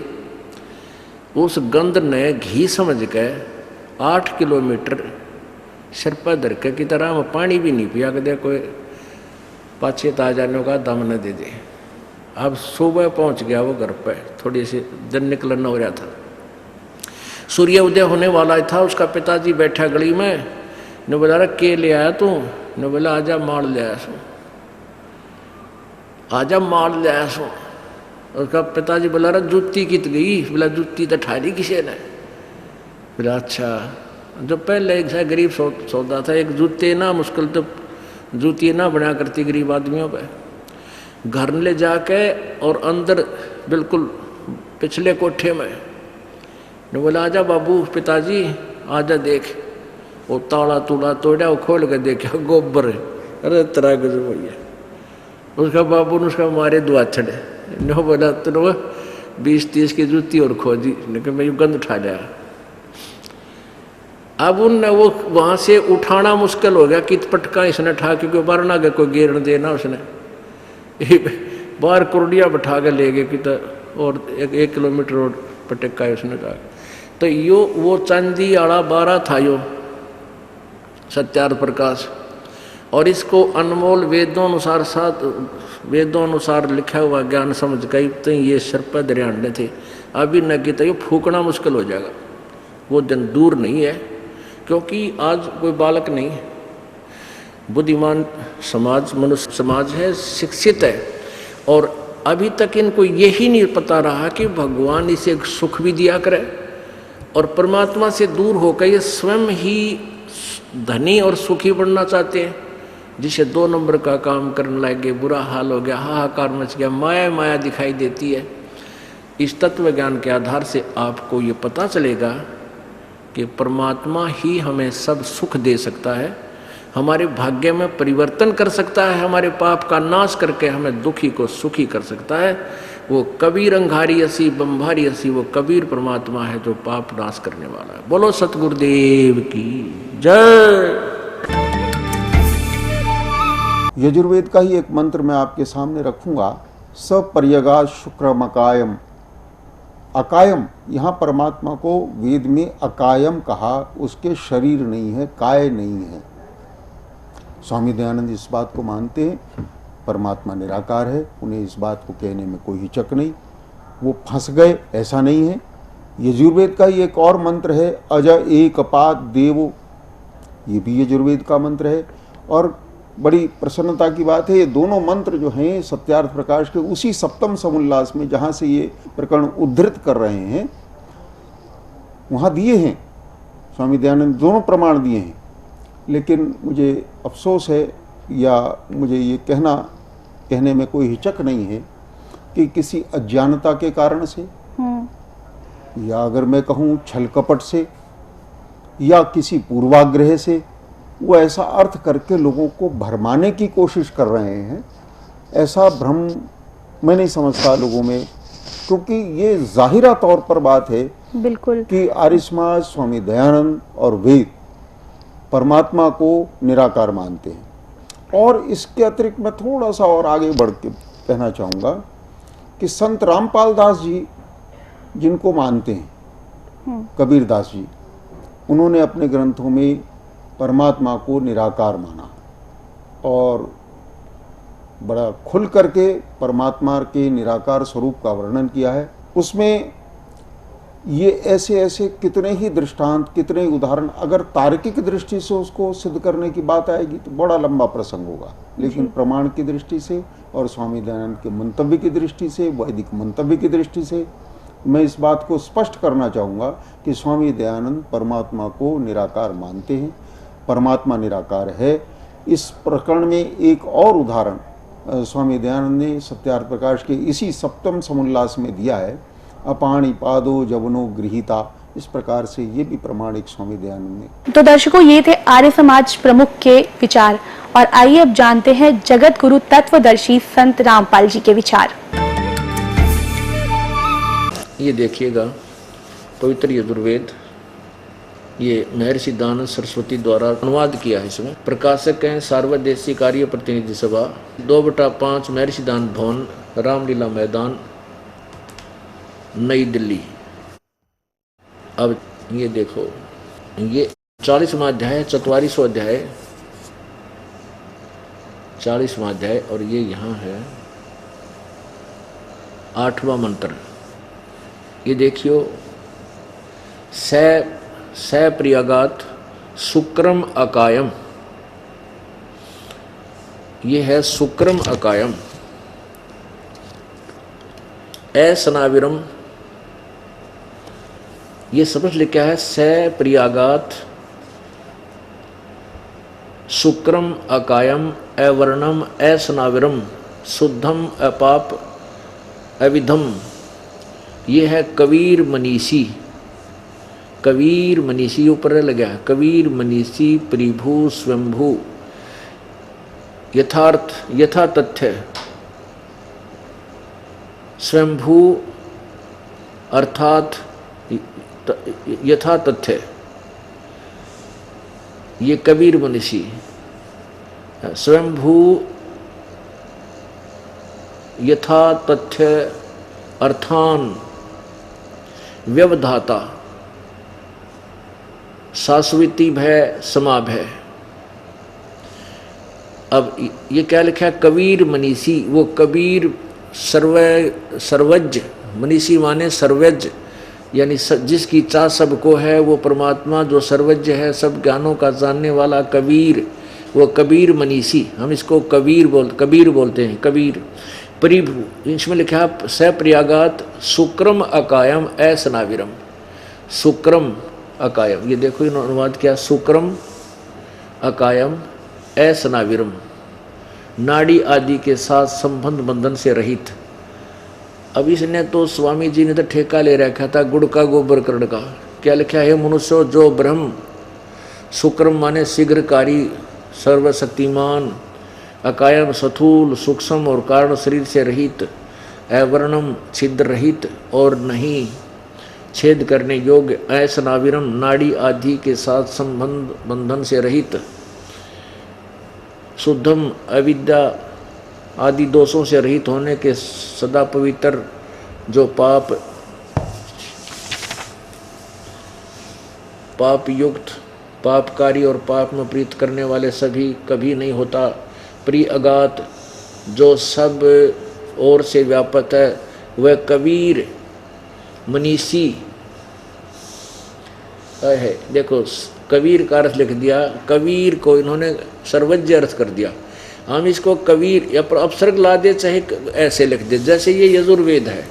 Speaker 3: उस गंध ने घी समझ के 8 किलोमीटर सिर पर धर के की तरह में पानी भी नहीं पिया, दे कोई पाछे ता जाने का दम न दे दे। अब सुबह पहुंच गया वो घर पे, थोड़ी सी दिन निकलना हो रहा था, सूर्य उदय होने वाला था। उसका पिताजी बैठा गली में, ने बोला, रहा के ले आया तू? ने बोला, आजा माल ले आया सो, आजा माल ले आया सो। उसका पिताजी बोला, रहा जूती कित गई? बोला जूती तो ठारी किसी ने। बोला अच्छा। जो पहले एक गरीब सौदा था, एक जूते ना मुश्किल तो जूती ना बना करती गरीब आदमियों पे। घर ले जाके और अंदर बिल्कुल पिछले कोठे में, ने बोला, आजा बाबू पिताजी आजा देख। वो ताला तूड़ा तोड़ा, वो खोल के देखा गोबर, अरे तरह गजब भैया। उसका बाबू ने उसका मारे दुआ छड़े, ने बोला तुम 20-30 की जूती और खोजी, लेकिन मैं गंद उठा लिया। अब उनने वो वहाँ से उठाना मुश्किल हो गया, कित पटका इसने उठा, क्योंकि बाहर ना गया कोई गिर देना उसने, बाहर कुर्डिया बैठा के ले गए कि तो, और 1 किलोमीटर और पटका उसने जा। तो यो वो चांदी आड़ा 12 था, यो सत्यार्थ प्रकाश। और इसको अनमोल वेदों अनुसार वेदों अनुसार लिखा हुआ ज्ञान समझ कर तो ये सिर पर दरियाने थे। अभी न कि तो ये फूकना मुश्किल हो जाएगा, वो दिन दूर नहीं है। क्योंकि आज कोई बालक नहीं है, बुद्धिमान समाज मनुष्य समाज है, शिक्षित है, और अभी तक इनको यही नहीं पता रहा कि भगवान इसे सुख भी दिया करे और परमात्मा से दूर होकर ये स्वयं ही धनी और सुखी बनना चाहते हैं। जिसे 2 नंबर का काम करने लगे, बुरा हाल हो गया, हाहाकार मच गया, माया माया दिखाई देती है। इस तत्व ज्ञान के आधार से आपको ये पता चलेगा कि परमात्मा ही हमें सब सुख दे सकता है, हमारे भाग्य में परिवर्तन कर सकता है, हमारे पाप का नाश करके हमें दुखी को सुखी कर सकता है। वो कबीर अंगारी असी बम्भारी असी, वो कबीर परमात्मा है जो पाप नाश करने वाला है। बोलो सतगुरुदेव की जय।
Speaker 2: यजुर्वेद का ही एक मंत्र मैं आपके सामने रखूंगा। सपर्यगा शुक्रमकायम। अकायम, यहाँ परमात्मा को वेद में अकायम कहा, उसके शरीर नहीं है, काय नहीं है। स्वामी दयानंद इस बात को मानते हैं, परमात्मा निराकार है, उन्हें इस बात को कहने में कोई हिचक नहीं। वो फंस गए ऐसा नहीं है। यजुर्वेद का ही एक और मंत्र है, अज एकपाद देवो, ये भी यजुर्वेद का मंत्र है। और बड़ी प्रसन्नता की बात है, ये दोनों मंत्र जो हैं सत्यार्थ प्रकाश के उसी सप्तम समुल्लास में जहाँ से ये प्रकरण उद्धृत कर रहे हैं वहाँ दिए हैं। स्वामी दयानंद दोनों प्रमाण दिए हैं। लेकिन मुझे अफसोस है, या मुझे ये कहने में कोई हिचक नहीं है कि किसी अज्ञानता के कारण से, या अगर मैं कहूँ छल कपट से, या किसी पूर्वाग्रह से वो ऐसा अर्थ करके लोगों को भरमाने की कोशिश कर रहे हैं। ऐसा भ्रम मैं नहीं समझता लोगों में, क्योंकि ये जाहिरा तौर पर बात है
Speaker 1: बिल्कुल
Speaker 2: कि आर्य समाज, स्वामी दयानंद और वेद परमात्मा को निराकार मानते हैं। और इसके अतिरिक्त मैं थोड़ा सा और आगे बढ़ के कहना चाहूँगा कि संत रामपाल दास जी जिनको मानते हैं, कबीर दास जी, उन्होंने अपने ग्रंथों में परमात्मा को निराकार माना और बड़ा खुल करके परमात्मा के निराकार स्वरूप का वर्णन किया है। उसमें ये ऐसे ऐसे कितने ही दृष्टांत, कितने ही उदाहरण, अगर तार्किक दृष्टि से उसको सिद्ध करने की बात आएगी तो बड़ा लंबा प्रसंग होगा, लेकिन प्रमाण की दृष्टि से और स्वामी दयानंद के मंतव्य की दृष्टि से, वैदिक मंतव्य की दृष्टि से मैं इस बात को स्पष्ट करना चाहूँगा कि स्वामी दयानंद परमात्मा को निराकार मानते हैं, परमात्मा निराकार है। इस प्रकरण में एक और उदाहरण स्वामी दयानंद ने सत्यार्थ प्रकाश के इसी सप्तम समुल्लास में दिया है, अपाणि पादो जवनो गृहीता। इस प्रकार से ये भी प्रमाणिक स्वामी दयानंद ने।
Speaker 1: तो दर्शकों, ये थे आर्य समाज प्रमुख के विचार, और आइए अब जानते हैं जगत गुरु तत्वदर्शी संत रामपाल जी के विचार।
Speaker 3: ये देखिएगा पवित्र यजुर्वेद, ये महर्षि दानंद सरस्वती द्वारा अनुवाद किया है। इसमें प्रकाशक हैं सार्वदेशीय कार्य प्रतिनिधि सभा, 2/5 महर्षि दानंद भवन, रामलीला मैदान, नई दिल्ली। अब ये देखो, ये 40वां अध्याय है, 44वां अध्याय, 40वां अध्याय, और ये यहाँ है 8वां मंत्र। ये देखियो, स प्रियागात शुक्रम अकायम, ये है शुक्रम अकायम। सनाविरम, ये समझ लिखा है स प्रियागात शुक्रम अकायम अवर्णम असनाविरम शुद्धम अपाप अविधम। ये है कबीर मनीषी, कबीर मनीषी ऊपर लगा है, कबीर मनीषी परिभू स्वयंभू यथार्थ यथा तथ्य। स्वयंभू अर्थात यथा तथ्य, ये कबीर मनीषी। स्वयंभू यथा तथ्य अर्थान व्यवधाता शाश्वती भय समाभय। अब ये क्या लिखा है, कबीर मनीषी। वो कबीर सर्वज्ञ, मनीषी माने सर्वज्ञ, यानी जिसकी चाह सबको है, वो परमात्मा जो सर्वज्ञ है, सब ज्ञानों का जानने वाला कबीर, वो कबीर मनीषी। हम इसको कबीर बोलते हैं, कबीर। परिभू, इसमें लिखा है सप्रयागात शुक्रम अकायम असनाविरम। शुक्रम अकायम, ये देखो इन्होंने अनुवाद किया, शुक्रम अकायम असनाविरम, नाड़ी आदि के साथ संबंध बंधन से रहित। अब इसने तो स्वामी जी ने तो ठेका ले रखा था गुड़ का गोबर कर्ण का। क्या लिखा है, मनुष्य जो ब्रह्म, शुक्रम माने शीघ्रकारी, सर्वशक्तिमान, अकायम स्थूल सूक्ष्म और कारण शरीर से रहित, अवर्णम छिद्र रहित और नहीं छेद करने योग्य, असनाविरम नाड़ी आदि के साथ संबंध बंधन से रहित, शुद्धम अविद्या आदि दोषों से रहित होने के सदा पवित्र, जो पाप युक्त, पापकारी और पाप में प्रीत करने वाले सभी कभी नहीं होता। प्रिय अगात, जो सब ओर से व्यापक है, वह कबीर मनीषी है। देखो कबीर का अर्थ लिख दिया, कबीर को इन्होंने सर्वज्ञ अर्थ कर दिया। हम इसको कबीर या अपसर्ग ला दे, चाहे ऐसे लिख दे, जैसे ये यजुर्वेद है।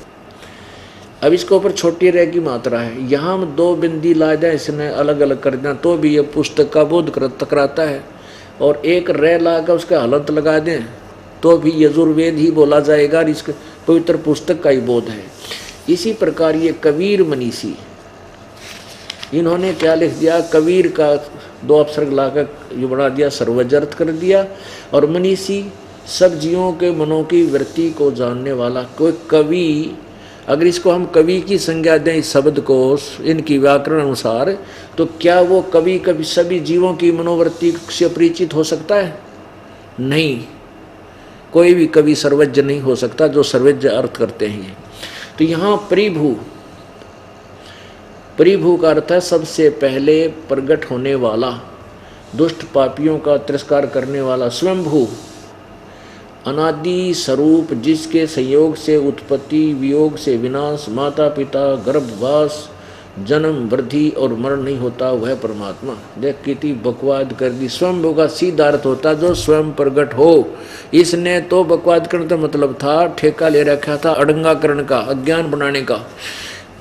Speaker 3: अब इसके ऊपर छोटी रह की मात्रा है, यहाँ हम 2 बिंदी ला दें, इसने अलग अलग कर दें तो भी ये पुस्तक का बोध कराता है, और एक रह ला कर उसका हलंत लगा दें तो भी यजुर्वेद ही बोला जाएगा, और इसके पवित्र पुस्तक का ही बोध है। इसी प्रकार ये कबीर मनीषी, इन्होंने क्या लिख दिया, कबीर का 2 अपसर्ग लाकर ये बना दिया, सर्वज्ञ अर्थ कर दिया। और मनीषी सब जीवों के मनों की वृत्ति को जानने वाला कोई कवि। अगर इसको हम कवि की संज्ञा दें इस शब्द को इनकी व्याकरण अनुसार, तो क्या वो कवि कभी सभी जीवों की मनोवृत्ति से परिचित हो सकता है? नहीं, कोई भी कवि सर्वज्ञ नहीं हो सकता जो सर्वज्ञ अर्थ करते हैं। तो यहाँ परिभू का अर्थ है सबसे पहले प्रकट होने वाला, दुष्ट पापियों का तिरस्कार करने वाला, स्वयंभू अनादि स्वरूप, जिसके संयोग से उत्पत्ति, वियोग से विनाश, माता पिता, गर्भवास, जन्म, वृद्धि और मरण नहीं होता, वह परमात्मा। देख कितनी बकवाद कर दी। स्वयंभू का सीधा अर्थ होता जो स्वयं प्रकट हो। इसने तो बकवाद करने का मतलब था, ठेका ले रखा था अड़ंगाकरण का, अज्ञान बनाने का।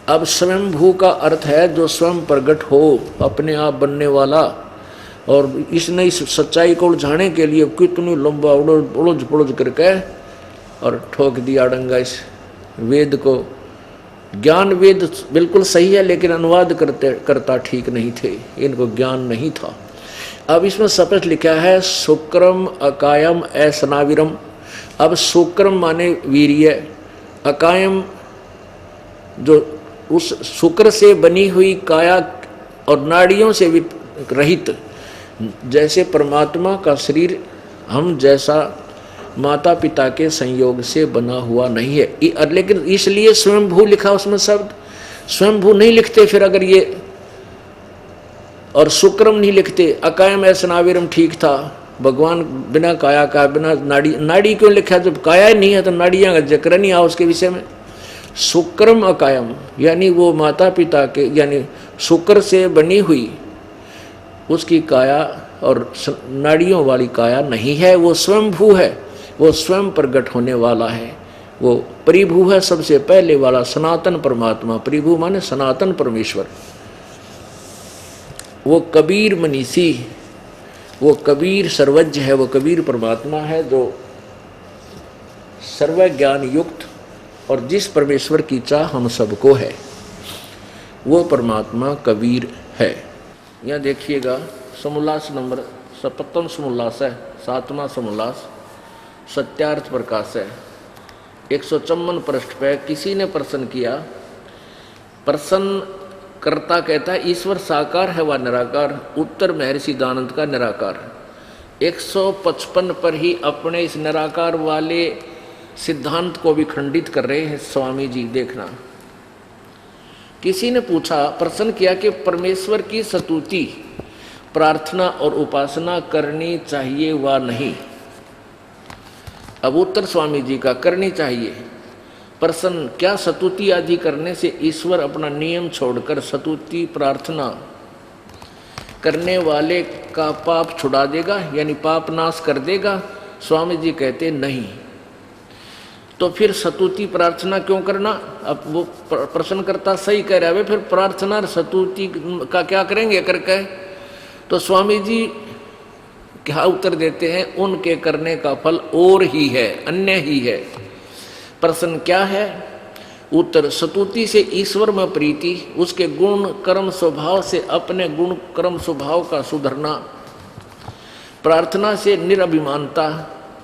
Speaker 3: अब स्वयंभू का अर्थ है जो स्वयं प्रकट हो, अपने आप बनने वाला। और इसने इस सच्चाई को उलझाने के लिए कितनी लंबा उलझ पुलझ करके और ठोक दिया अड़ंगा इस वेद को। ज्ञान वेद बिल्कुल सही है, लेकिन अनुवाद करता ठीक नहीं थे, इनको ज्ञान नहीं था। अब इसमें स्पष्ट लिखा है शुक्रम अकायम असनाविरम। अब शुक्रम माने वीर्य, अकायम जो उस शुक्र से बनी हुई काया और नाड़ियों से रहित, जैसे परमात्मा का शरीर हम जैसा माता पिता के संयोग से बना हुआ नहीं है। लेकिन इसलिए स्वयंभू लिखा उसमें शब्द, स्वयंभू नहीं लिखते फिर अगर ये, और शुक्रम नहीं लिखते, अकायम असनाविरम ठीक था। भगवान बिना काया का, बिना नाड़ी क्यों लिखा? जब काया ही नहीं है तो नाड़ियाँ का जिक्र नहीं आ उसके विषय में। शुक्रम अकायम यानी वो माता पिता के, यानी शुक्र से बनी हुई उसकी काया और नाड़ियों वाली काया नहीं है, वो स्वयंभू है, वो स्वयं प्रकट होने वाला है, वो परिभू है, सबसे पहले वाला सनातन परमात्मा। परिभू माने सनातन परमेश्वर। वो कबीर मनीषी, वो कबीर सर्वज्ञ है, वो कबीर परमात्मा है जो सर्वज्ञान युक्त, और जिस परमेश्वर की चाह हम सबको है, वो परमात्मा कबीर है। यहाँ देखिएगा समोल्लास नंबर 57 समोल्लास है, 7वां समोल्लास, सत्यार्थ प्रकाश है। 154 पृष्ठ पे किसी ने प्रश्न किया, प्रश्न करता कहता है ईश्वर साकार है व निराकार? उत्तर महर्षि दयानंद का निराकार। 155 पर ही अपने इस निराकार वाले सिद्धांत को भी खंडित कर रहे हैं स्वामी जी, देखना। किसी ने पूछा, प्रश्न किया कि परमेश्वर की स्तुति, प्रार्थना और उपासना करनी चाहिए व नहीं? अब उत्तर स्वामी जी का करनी चाहिए प्रसन्न। क्या स्तुति आदि करने से ईश्वर अपना नियम छोड़कर स्तुति प्रार्थना करने वाले का पाप छुड़ा देगा, यानी पाप नाश कर देगा? स्वामी जी कहते नहीं। तो फिर स्तुति प्रार्थना क्यों करना? अब वो प्रश्नकर्ता सही कह रहा है, फिर प्रार्थना और स्तुति का क्या करेंगे करके? तो स्वामी जी क्या उत्तर देते हैं? उनके करने का फल और ही है, अन्य ही है। प्रश्न क्या है? उत्तर, स्तुति से ईश्वर में प्रीति, उसके गुण कर्म स्वभाव से अपने गुण कर्म स्वभाव का सुधरना, प्रार्थना से निरभिमानता,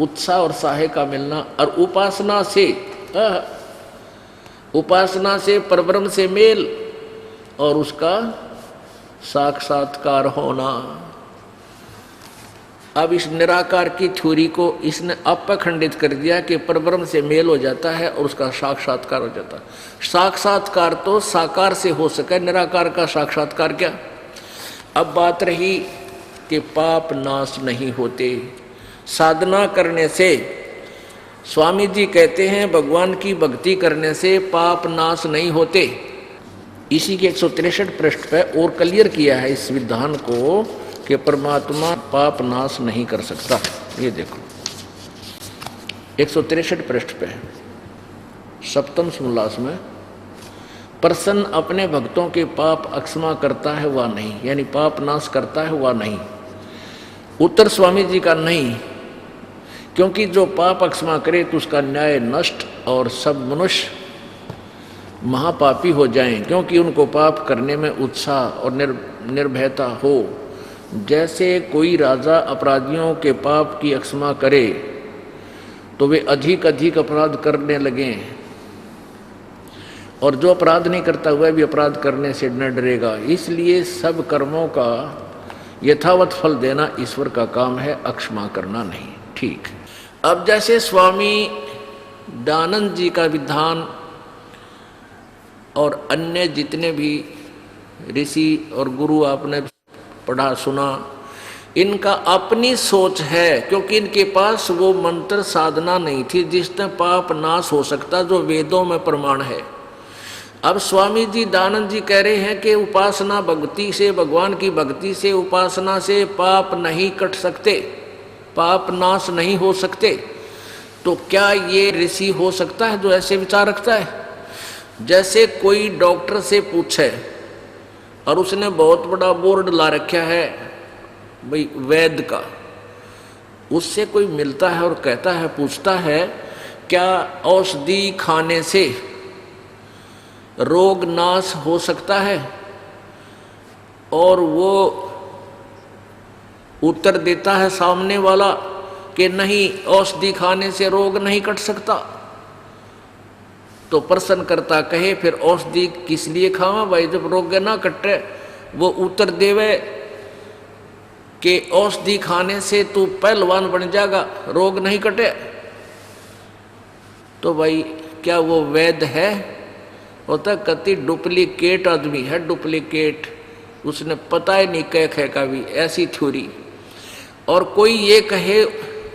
Speaker 3: उत्साह और साहे का मिलना, और उपासना से परब्रह्म से मेल और उसका साक्षात्कार होना। अब इस निराकार की थ्योरी को इसने अपखंडित कर दिया कि परब्रह्म से मेल हो जाता है और उसका साक्षात्कार हो जाता है। साक्षात्कार तो साकार से हो सके, निराकार का साक्षात्कार क्या? अब बात रही कि पाप नाश नहीं होते साधना करने से। स्वामी जी कहते हैं भगवान की भक्ति करने से पाप नाश नहीं होते। इसी के 163 पृष्ठ पे और क्लियर किया है इस विधान को कि परमात्मा पाप नाश नहीं कर सकता। ये देखो 163 पृष्ठ पे सप्तम समोल्लास में, प्रसन्न अपने भक्तों के पाप अक्षमा करता है वा नहीं, यानी पाप नाश करता है वा नहीं। उत्तर स्वामी जी का नहीं, क्योंकि जो पाप अक्षमा करे तो उसका न्याय नष्ट और सब मनुष्य महापापी हो जाएं, क्योंकि उनको पाप करने में उत्साह और निर्भयता हो। जैसे कोई राजा अपराधियों के पाप की अक्षमा करे तो वे अधिक अधिक अपराध करने लगे, और जो अपराध नहीं करता हुआ भी अपराध करने से न डरेगा। इसलिए सब कर्मों का यथावत फल देना ईश्वर का काम है, अक्षमा करना नहीं। ठीक। अब जैसे स्वामी दयानंद जी का विधान और अन्य जितने भी ऋषि और गुरु आपने पढ़ा सुना, इनका अपनी सोच है, क्योंकि इनके पास वो मंत्र साधना नहीं थी जिससे पाप नाश हो सकता, जो वेदों में प्रमाण है। अब स्वामी जी दयानंद जी कह रहे हैं कि उपासना भक्ति से, भगवान की भक्ति से, उपासना से पाप नहीं कट सकते, पाप नाश नहीं हो सकते। तो क्या ये ऋषि हो सकता है जो ऐसे विचार रखता है? जैसे कोई डॉक्टर से पूछे और उसने बहुत बड़ा बोर्ड ला रखा है भाई वैद्य का, उससे कोई मिलता है और कहता है, पूछता है क्या औषधि खाने से रोग नाश हो सकता है? और वो उत्तर देता है सामने वाला कि नहीं, औषधि खाने से रोग नहीं कट सकता। तो प्रश्न करता कहे फिर औषधि किस लिए खावा भाई जब रोग ना कटे? वो उत्तर देवे कि औषधि खाने से तू पहलवान बन जाएगा, रोग नहीं कटे। तो भाई क्या वो वैद्य है? होता कति डुप्लीकेट आदमी है, डुप्लीकेट, उसने पता ही नहीं कह का भी ऐसी थ्योरी। और कोई ये कहे,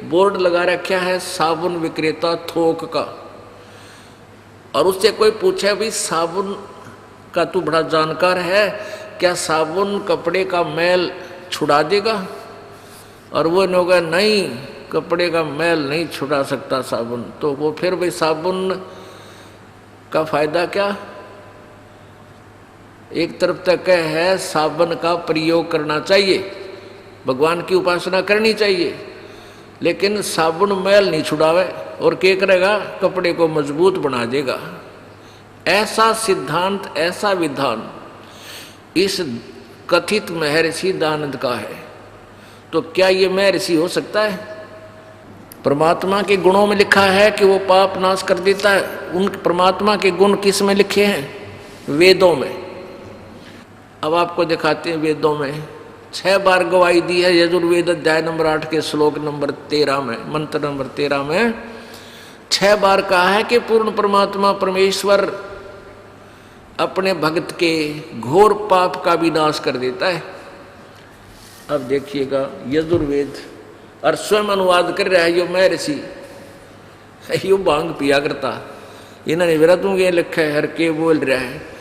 Speaker 3: बोर्ड लगा रखा है साबुन विक्रेता थोक का, और उससे कोई पूछे भाई साबुन का तू बड़ा जानकार है, क्या साबुन कपड़े का मैल छुड़ा देगा? और वो ने होगा नहीं, कपड़े का मैल नहीं छुड़ा सकता साबुन। तो वो फिर भाई साबुन का फायदा क्या? एक तरफ तक है साबुन का प्रयोग करना चाहिए, भगवान की उपासना करनी चाहिए, लेकिन साबुन मैल नहीं छुड़ावे और क्या करेगा? कपड़े को मजबूत बना देगा। ऐसा सिद्धांत, ऐसा विधान इस कथित महर्षि दयानंद का है। तो क्या ये महर्षि हो सकता है? परमात्मा के गुणों में लिखा है कि वो पाप नाश कर देता है। उन परमात्मा के गुण किस में लिखे हैं? वेदों में। अब आपको दिखाते हैं वेदों में 6 बार गवाही दी है। यजुर्वेद अध्याय नंबर 8 के श्लोक नंबर 13 में, मंत्र नंबर 13 में 6 बार कहा है कि पूर्ण परमात्मा परमेश्वर अपने भक्त के घोर पाप का भी नाश कर देता है। अब देखिएगा यजुर्वेद, और स्वयं अनुवाद कर रहा है यो महर्षि, यो भांग पिया करता, इन्होंने मेरा तू ये लिखा है हर के बोल रहा है।